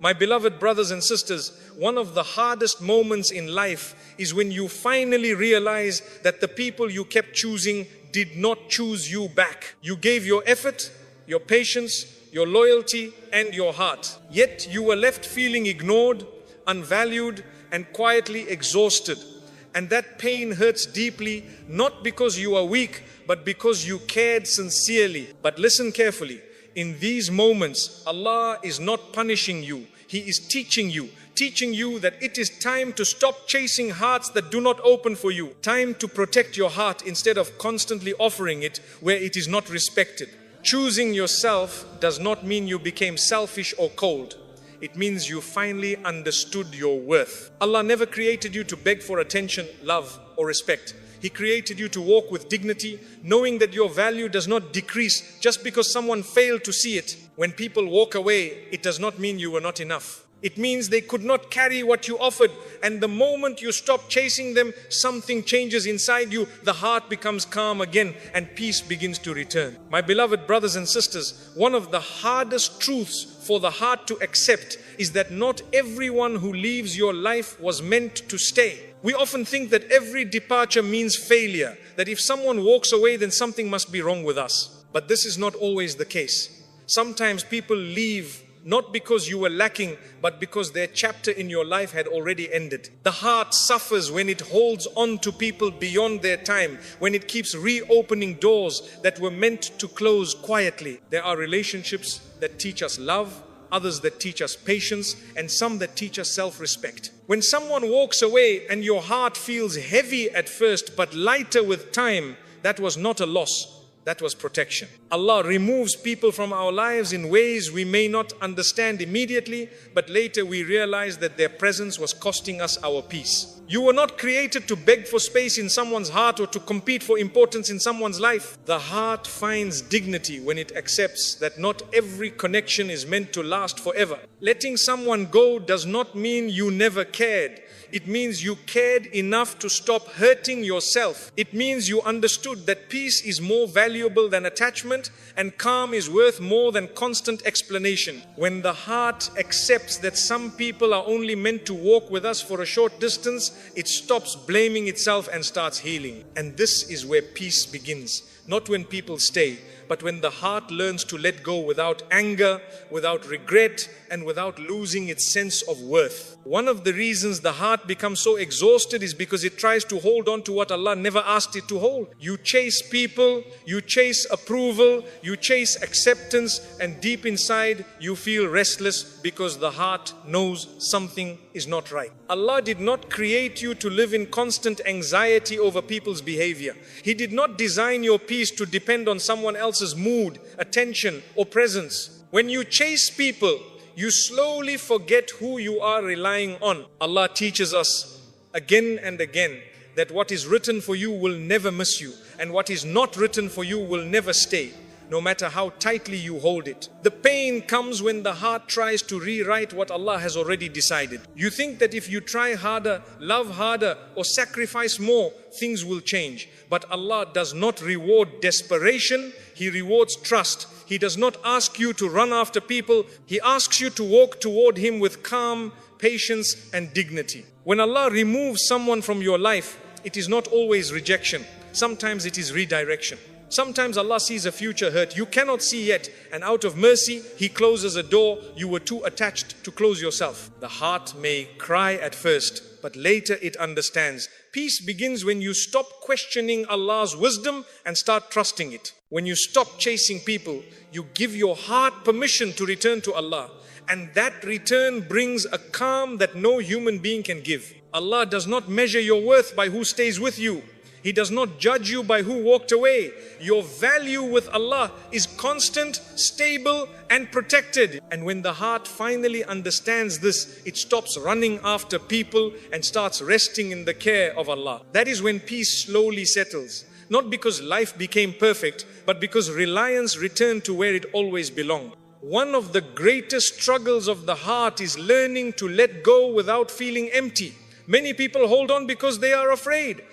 My beloved brothers and sisters, one of the hardest moments in life is when you finally realize that the people you kept choosing did not choose you back. You gave your effort, your patience, your loyalty, and your heart. Yet you were left feeling ignored, unvalued, and quietly exhausted. And that pain hurts deeply, not because you are weak, but because you cared sincerely. But listen carefully. In these moments, Allah is not punishing you. He is teaching you that it is time to stop chasing hearts that do not open for you. Time to protect your heart instead of constantly offering it where it is not respected. Choosing yourself does not mean you became selfish or cold. It means you finally understood your worth. Allah never created you to beg for attention, love, or respect. He created you to walk with dignity, knowing that your value does not decrease just because someone failed to see it. When people walk away, it does not mean you were not enough. It means they could not carry what you offered. And the moment you stop chasing them, something changes inside you. The heart becomes calm again and peace begins to return. My beloved brothers and sisters, one of the hardest truths for the heart to accept is that not everyone who leaves your life was meant to stay. We often think that every departure means failure, that if someone walks away, then something must be wrong with us. But this is not always the case. Sometimes people leave not because you were lacking, but because their chapter in your life had already ended. The heart suffers when it holds on to people beyond their time, when it keeps reopening doors that were meant to close quietly. There are relationships that teach us love, others that teach us patience, and some that teach us self-respect. When someone walks away and your heart feels heavy at first but lighter with time, that was not a loss. That was protection. Allah removes people from our lives in ways we may not understand immediately, but later we realize that their presence was costing us our peace. You were not created to beg for space in someone's heart or to compete for importance in someone's life. The heart finds dignity when it accepts that not every connection is meant to last forever. Letting someone go does not mean you never cared. It means you cared enough to stop hurting yourself. It means you understood that peace is more valuable than attachment and calm is worth more than constant explanation. When the heart accepts that some people are only meant to walk with us for a short distance, it stops blaming itself and starts healing. And this is where peace begins. Not when people stay, but when the heart learns to let go without anger, without regret, and without losing its sense of worth. One of the reasons the heart becomes so exhausted is because it tries to hold on to what Allah never asked it to hold. You chase people, you chase approval, you chase acceptance, and deep inside you feel restless because the heart knows something is not right. Allah did not create you to live in constant anxiety over people's behavior. He did not design your peace to depend on someone else's mood, attention, or presence. When you chase people, you slowly forget who you are relying on. Allah teaches us again and again that what is written for you will never miss you, and what is not written for you will never stay, no matter how tightly you hold it. The pain comes when the heart tries to rewrite what Allah has already decided. You think that if you try harder, love harder, or sacrifice more, things will change. But Allah does not reward desperation, He rewards trust. He does not ask you to run after people. He asks you to walk toward Him with calm, patience, and dignity. When Allah removes someone from your life, it is not always rejection. Sometimes it is redirection. Sometimes Allah sees a future hurt you cannot see yet, and out of mercy, He closes a door you were too attached to close yourself. The heart may cry at first, but later it understands. Peace begins when you stop questioning Allah's wisdom and start trusting it. When you stop chasing people, you give your heart permission to return to Allah. And that return brings a calm that no human being can give. Allah does not measure your worth by who stays with you. He does not judge you by who walked away. Your value with Allah is constant, stable, and protected. And when the heart finally understands this, it stops running after people and starts resting in the care of Allah. That is when peace slowly settles. Not because life became perfect, but because reliance returned to where it always belonged. One of the greatest struggles of the heart is learning to let go without feeling empty. Many people hold on because they are afraid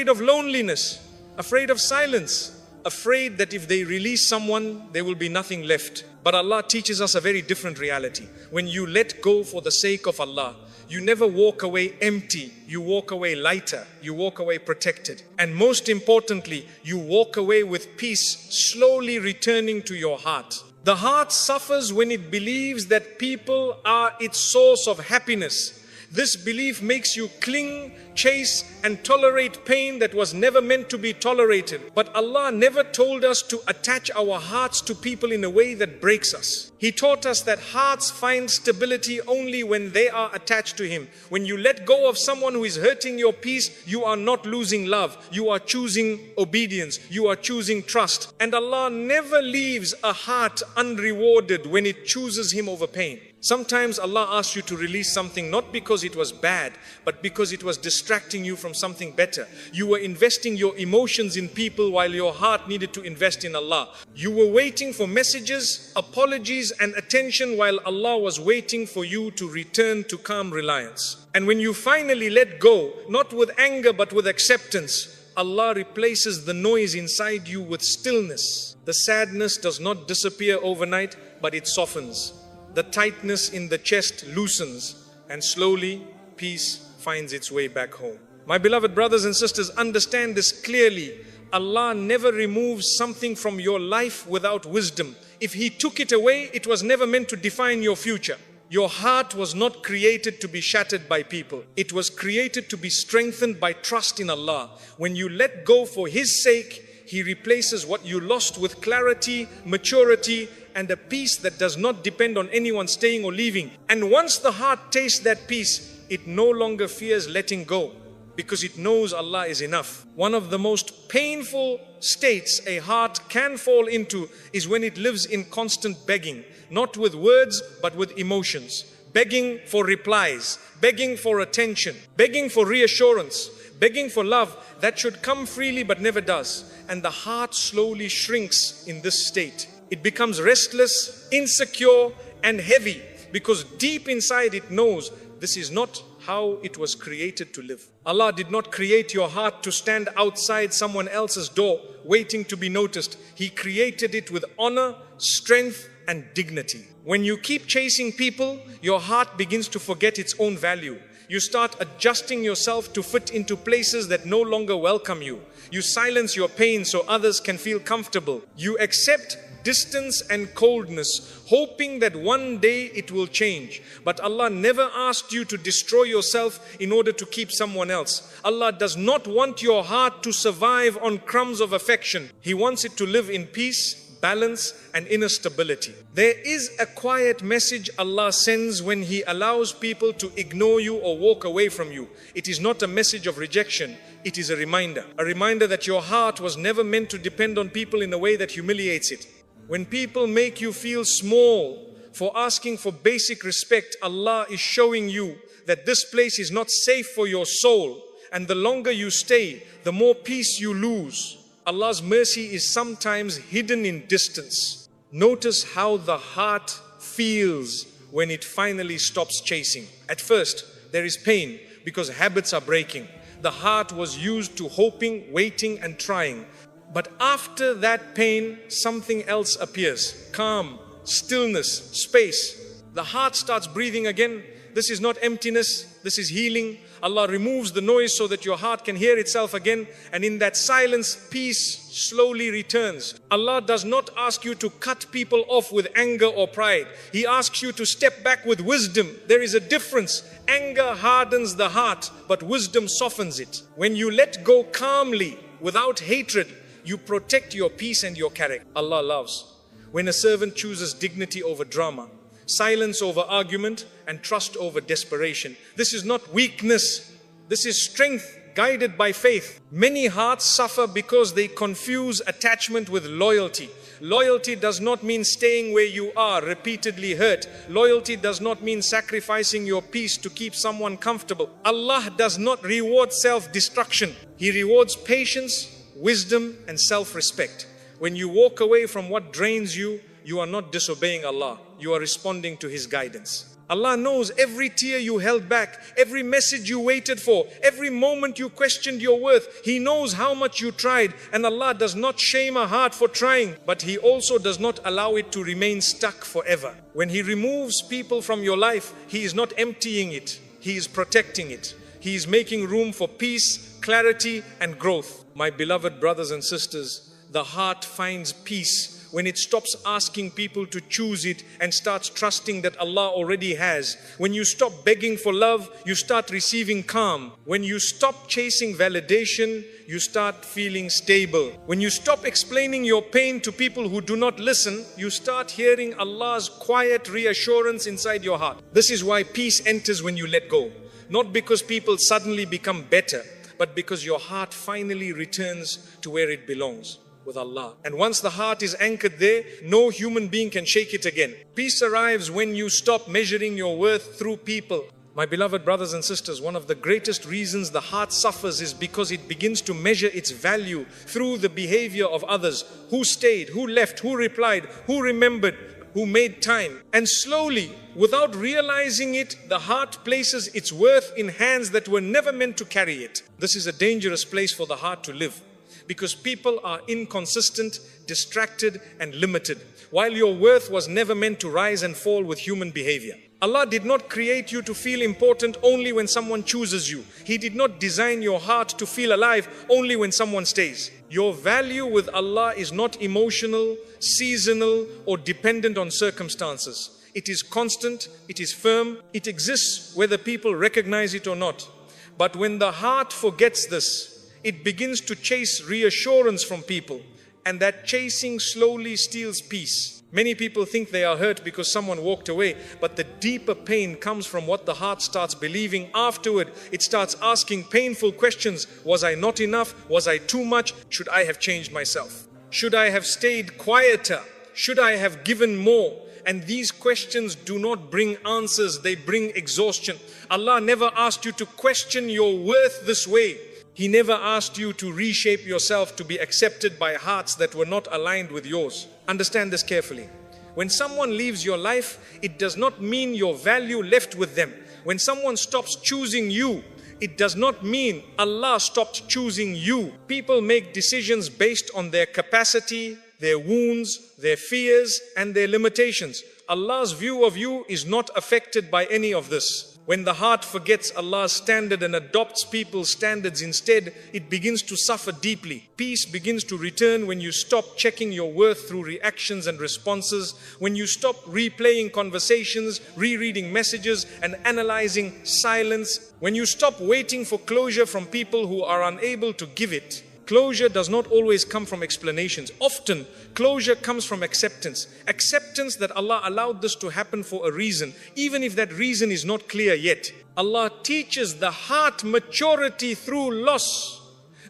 of loneliness, afraid of silence, afraid that if they release someone, there will be nothing left. But Allah teaches us a very different reality. When you let go for the sake of Allah, you never walk away empty. You walk away lighter. You walk away protected. And most importantly, you walk away with peace slowly returning to your heart. The heart suffers when it believes that people are its source of happiness. This belief makes you cling, chase, and tolerate pain that was never meant to be tolerated. But Allah never told us to attach our hearts to people in a way that breaks us. He taught us that hearts find stability only when they are attached to Him. When you let go of someone who is hurting your peace, you are not losing love. You are choosing obedience. You are choosing trust. And Allah never leaves a heart unrewarded when it chooses Him over pain. Sometimes Allah asks you to release something not because it was bad, but because it was distracting you from something better. You were investing your emotions in people while your heart needed to invest in Allah. You were waiting for messages, apologies, and attention while Allah was waiting for you to return to calm reliance. And when you finally let go, not with anger but with acceptance, Allah replaces the noise inside you with stillness. The sadness does not disappear overnight, but it softens. The tightness in the chest loosens, and slowly peace finds its way back home. My beloved brothers and sisters, understand this clearly. Allah never removes something from your life without wisdom. If He took it away, it was never meant to define your future. Your heart was not created to be shattered by people. It was created to be strengthened by trust in Allah. When you let go for His sake, He replaces what you lost with clarity, maturity, and a peace that does not depend on anyone staying or leaving. And once the heart tastes that peace, it no longer fears letting go, because it knows Allah is enough. One of the most painful states a heart can fall into is when it lives in constant begging, not with words but with emotions. Begging for replies, begging for attention, begging for reassurance, begging for love that should come freely but never does. And the heart slowly shrinks in this state. It becomes restless, insecure, and heavy, because deep inside it knows this is not how it was created to live. Allah did not create your heart to stand outside someone else's door waiting to be noticed. He created it with honor, strength, and dignity. When you keep chasing people, your heart begins to forget its own value. You start adjusting yourself to fit into places that no longer welcome you. You silence your pain so others can feel comfortable. You accept distance and coldness, hoping that one day it will change. But Allah never asked you to destroy yourself in order to keep someone else. Allah does not want your heart to survive on crumbs of affection. He wants it to live in peace, balance, and inner stability. There is a quiet message Allah sends when He allows people to ignore you or walk away from you. It is not a message of rejection. It is a reminder that your heart was never meant to depend on people in a way that humiliates it. When people make you feel small for asking for basic respect, Allah is showing you that this place is not safe for your soul. And the longer you stay, the more peace you lose. Allah's mercy is sometimes hidden in distance. Notice how the heart feels when it finally stops chasing. At first, there is pain because habits are breaking. The heart was used to hoping, waiting, and trying. But after that pain, something else appears. Calm, stillness, space. The heart starts breathing again. This is not emptiness, this is healing. Allah removes the noise so that your heart can hear itself again. And in that silence, peace slowly returns. Allah does not ask you to cut people off with anger or pride. He asks you to step back with wisdom. There is a difference. Anger hardens the heart, but wisdom softens it. When you let go calmly, without hatred, you protect your peace and your character. Allah loves when a servant chooses dignity over drama, silence over argument, and trust over desperation. This is not weakness. This is strength guided by faith. Many hearts suffer because they confuse attachment with loyalty. Loyalty does not mean staying where you are, repeatedly hurt. Loyalty does not mean sacrificing your peace to keep someone comfortable. Allah does not reward self-destruction. He rewards patience, wisdom, and self-respect. When you walk away from what drains you, you are not disobeying Allah. You are responding to His guidance. Allah knows every tear you held back, every message you waited for, every moment you questioned your worth. He knows how much you tried, and Allah does not shame a heart for trying, but He also does not allow it to remain stuck forever. When He removes people from your life, He is not emptying it, He is protecting it. He is making room for peace, clarity, and growth. My beloved brothers and sisters, the heart finds peace when it stops asking people to choose it and starts trusting that Allah already has. When you stop begging for love, you start receiving calm. When you stop chasing validation, you start feeling stable. When you stop explaining your pain to people who do not listen, you start hearing Allah's quiet reassurance inside your heart. This is why peace enters when you let go. Not because people suddenly become better, but because your heart finally returns to where it belongs, with Allah. And once the heart is anchored there, no human being can shake it again. Peace arrives when you stop measuring your worth through people. My beloved brothers and sisters, one of the greatest reasons the heart suffers is because it begins to measure its value through the behavior of others. Who stayed, who left, who replied, who remembered, who made time. And slowly, without realizing it, the heart places its worth in hands that were never meant to carry it. This is a dangerous place for the heart to live, because people are inconsistent, distracted, and limited, while your worth was never meant to rise and fall with human behavior. Allah did not create you to feel important only when someone chooses you. He did not design your heart to feel alive only when someone stays. Your value with Allah is not emotional, seasonal, or dependent on circumstances. It is constant, it is firm, it exists whether people recognize it or not. But when the heart forgets this, it begins to chase reassurance from people, and that chasing slowly steals peace. Many people think they are hurt because someone walked away, but the deeper pain comes from what the heart starts believing afterward. It starts asking painful questions. Was I not enough? Was I too much? Should I have changed myself? Should I have stayed quieter? Should I have given more? And these questions do not bring answers, they bring exhaustion. Allah never asked you to question your worth this way. He never asked you to reshape yourself to be accepted by hearts that were not aligned with yours. Understand this carefully. When someone leaves your life, it does not mean your value left with them. When someone stops choosing you, it does not mean Allah stopped choosing you. People make decisions based on their capacity, their wounds, their fears, and their limitations. Allah's view of you is not affected by any of this. When the heart forgets Allah's standard and adopts people's standards instead, it begins to suffer deeply. Peace begins to return when you stop checking your worth through reactions and responses, when you stop replaying conversations, rereading messages, and analyzing silence, when you stop waiting for closure from people who are unable to give it. Closure does not always come from explanations. Often, closure comes from acceptance. Acceptance that Allah allowed this to happen for a reason, even if that reason is not clear yet. Allah teaches the heart maturity through loss.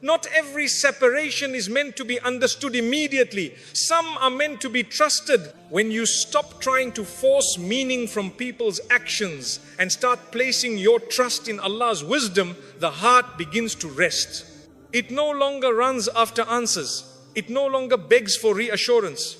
Not every separation is meant to be understood immediately. Some are meant to be trusted. When you stop trying to force meaning from people's actions and start placing your trust in Allah's wisdom, the heart begins to rest. It no longer runs after answers. It no longer begs for reassurance.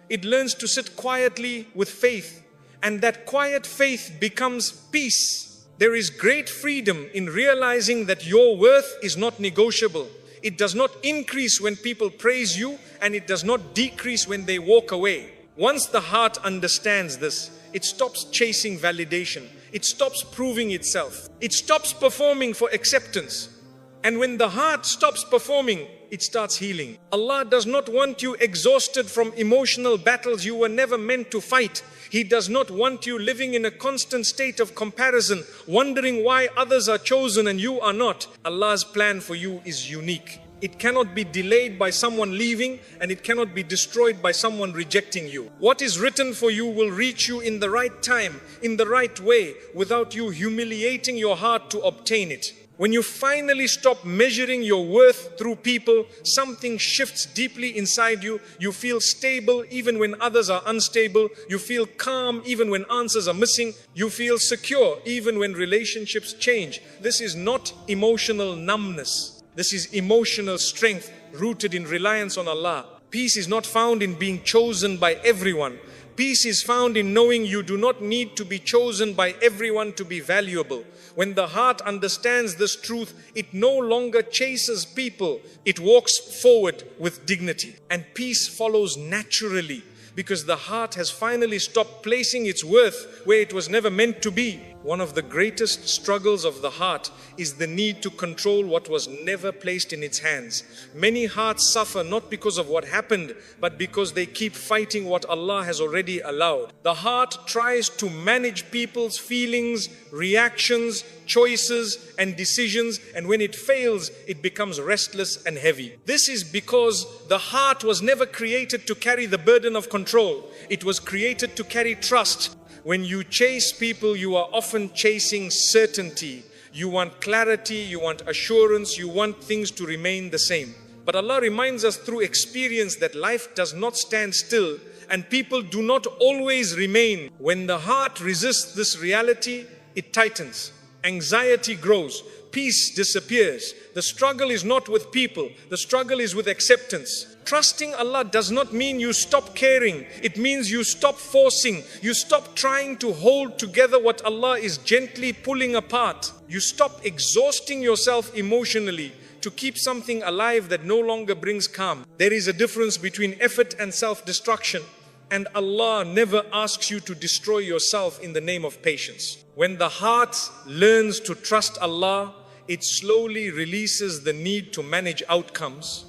It learns to sit quietly with faith, and that quiet faith becomes peace. There is great freedom in realizing that your worth is not negotiable. It does not increase when people praise you, and it does not decrease when they walk away. Once the heart understands this, it stops chasing validation. It stops proving itself. It stops performing for acceptance. And when the heart stops performing, it starts healing. Allah does not want you exhausted from emotional battles you were never meant to fight. He does not want you living in a constant state of comparison, wondering why others are chosen and you are not. Allah's plan for you is unique. It cannot be delayed by someone leaving, and it cannot be destroyed by someone rejecting you. What is written for you will reach you in the right time, in the right way, without you humiliating your heart to obtain it. When you finally stop measuring your worth through people, something shifts deeply inside you. You feel stable even when others are unstable. You feel calm even when answers are missing. You feel secure even when relationships change. This is not emotional numbness. This is emotional strength rooted in reliance on Allah. Peace is not found in being chosen by everyone. Peace is found in knowing you do not need to be chosen by everyone to be valuable. When the heart understands this truth, it no longer chases people. It walks forward with dignity. And peace follows naturally because the heart has finally stopped placing its worth where it was never meant to be. One of the greatest struggles of the heart is the need to control what was never placed in its hands. Many hearts suffer not because of what happened, but because they keep fighting what Allah has already allowed. The heart tries to manage people's feelings, reactions, choices and decisions, and when it fails, it becomes restless and heavy. This is because the heart was never created to carry the burden of control. It was created to carry trust. When you chase people, you are often chasing certainty. You want clarity, you want assurance, you want things to remain the same. But Allah reminds us through experience that life does not stand still and people do not always remain. When the heart resists this reality, it tightens. Anxiety grows. Peace disappears. The struggle is not with people. The struggle is with acceptance. Trusting Allah does not mean you stop caring. It means you stop forcing. You stop trying to hold together what Allah is gently pulling apart. You stop exhausting yourself emotionally to keep something alive that no longer brings calm. There is a difference between effort and self-destruction. And Allah never asks you to destroy yourself in the name of patience. When the heart learns to trust Allah, it slowly releases the need to manage outcomes.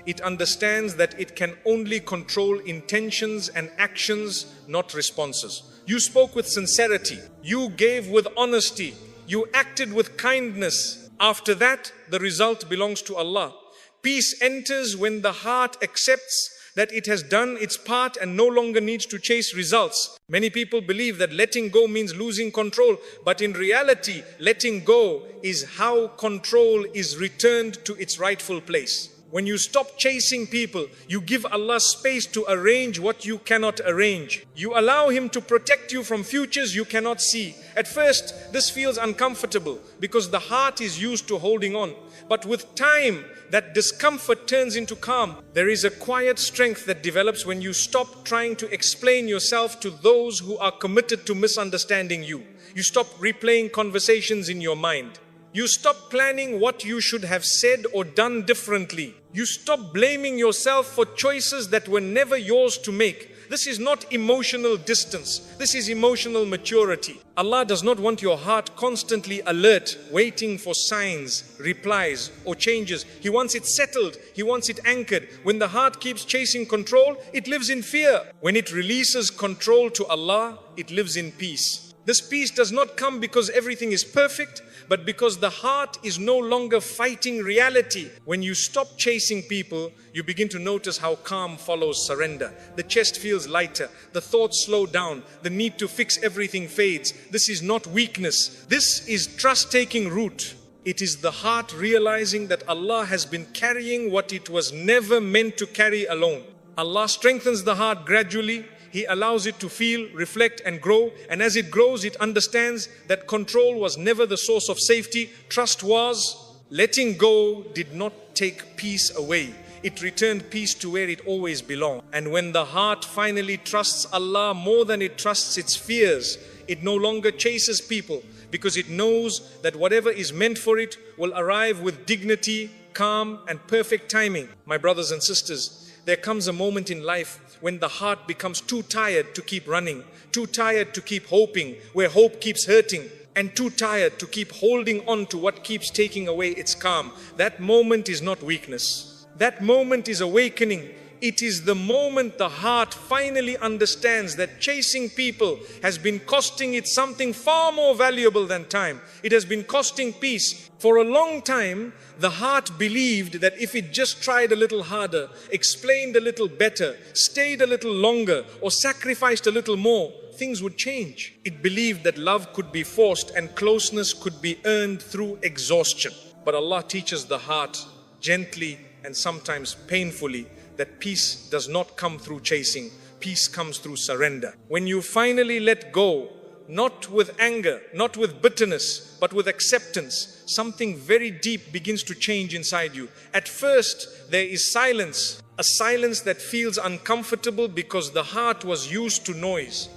It understands that it can only control intentions and actions, not responses. You spoke with sincerity. You gave with honesty. You acted with kindness. After that, the result belongs to Allah. Peace enters when the heart accepts that it has done its part and no longer needs to chase results. Many people believe that letting go means losing control, but in reality, letting go is how control is returned to its rightful place. When you stop chasing people, you give Allah space to arrange what you cannot arrange. You allow Him to protect you from futures you cannot see. At first, this feels uncomfortable because the heart is used to holding on. But with time, that discomfort turns into calm. There is a quiet strength that develops when you stop trying to explain yourself to those who are committed to misunderstanding you. You stop replaying conversations in your mind. You stop planning what you should have said or done differently. You stop blaming yourself for choices that were never yours to make. This is not emotional distance. This is emotional maturity. Allah does not want your heart constantly alert, waiting for signs, replies, or changes. He wants it settled. He wants it anchored. When the heart keeps chasing control, it lives in fear. When it releases control to Allah, it lives in peace. This peace does not come because everything is perfect, but because the heart is no longer fighting reality. When you stop chasing people, you begin to notice how calm follows surrender. The chest feels lighter, the thoughts slow down, the need to fix everything fades. This is not weakness. This is trust taking root. It is the heart realizing that Allah has been carrying what it was never meant to carry alone. Allah strengthens the heart gradually. He allows it to feel, reflect and grow. And as it grows, it understands that control was never the source of safety. Trust was. Letting go did not take peace away. It returned peace to where it always belonged. And when the heart finally trusts Allah more than it trusts its fears, it no longer chases people because it knows that whatever is meant for it will arrive with dignity, calm and perfect timing. My brothers and sisters, there comes a moment in life when the heart becomes too tired to keep running, too tired to keep hoping, where hope keeps hurting, and too tired to keep holding on to what keeps taking away its calm. That moment is not weakness. That moment is awakening. It is the moment the heart finally understands that chasing people has been costing it something far more valuable than time. It has been costing peace. For a long time, the heart believed that if it just tried a little harder, explained a little better, stayed a little longer, or sacrificed a little more, things would change. It believed that love could be forced and closeness could be earned through exhaustion. But Allah teaches the heart gently and sometimes painfully that peace does not come through chasing. Peace comes through surrender. When you finally let go, not with anger, not with bitterness, but with acceptance, something very deep begins to change inside you. At first, there is silence, A silence that feels uncomfortable because the heart was used to noise,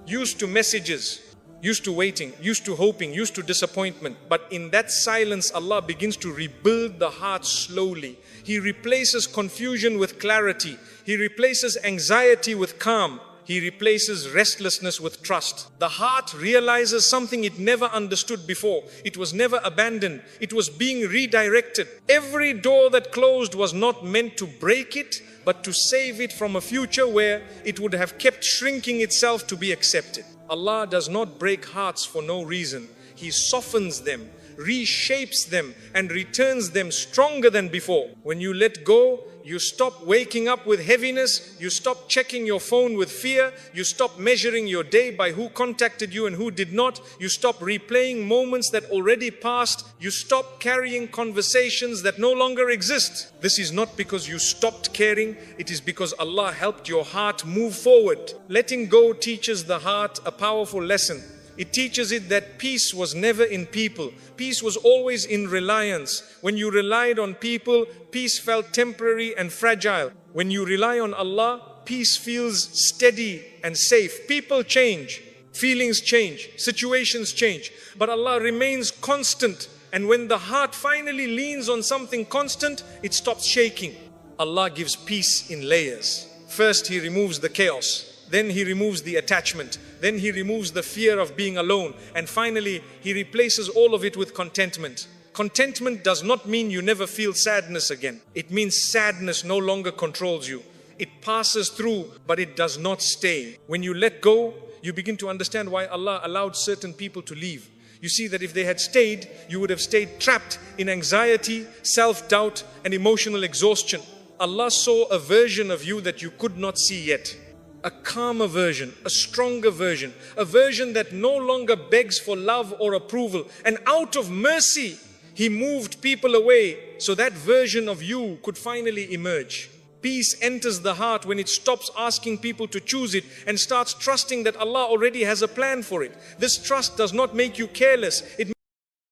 used to messages, used to waiting, used to hoping, used to disappointment. But in that silence, Allah begins to rebuild the heart slowly. He replaces confusion with clarity. He replaces anxiety with calm. He replaces restlessness with trust. The heart realizes something it never understood before. It was never abandoned. It was being redirected. Every door that closed was not meant to break it, but to save it from a future where it would have kept shrinking itself to be accepted. Allah does not break hearts for no reason. He softens them, reshapes them, and returns them stronger than before. When you let go, you stop waking up with heaviness, you stop checking your phone with fear, you stop measuring your day by who contacted you and who did not, you stop replaying moments that already passed, you stop carrying conversations that no longer exist. This is not because you stopped caring, it is because Allah helped your heart move forward. Letting go teaches the heart a powerful lesson. It teaches it that peace was never in people. Peace was always in reliance. When you relied on people, peace felt temporary and fragile. When you rely on Allah, peace feels steady and safe. People change, feelings change, situations change, but Allah remains constant. And when the heart finally leans on something constant, it stops shaking. Allah gives peace in layers. First, He removes the chaos. Then He removes the attachment. Then He removes the fear of being alone. And finally, He replaces all of it with contentment. Contentment does not mean you never feel sadness again. It means sadness no longer controls you. It passes through, but it does not stay. When you let go, you begin to understand why Allah allowed certain people to leave. You see that if they had stayed, you would have stayed trapped in anxiety, self-doubt, and emotional exhaustion. Allah saw a version of you that you could not see yet. A calmer version, a stronger version, a version that no longer begs for love or approval. And out of mercy, He moved people away so that version of you could finally emerge. Peace enters the heart when it stops asking people to choose it and starts trusting that Allah already has a plan for it. This trust does not make you careless. It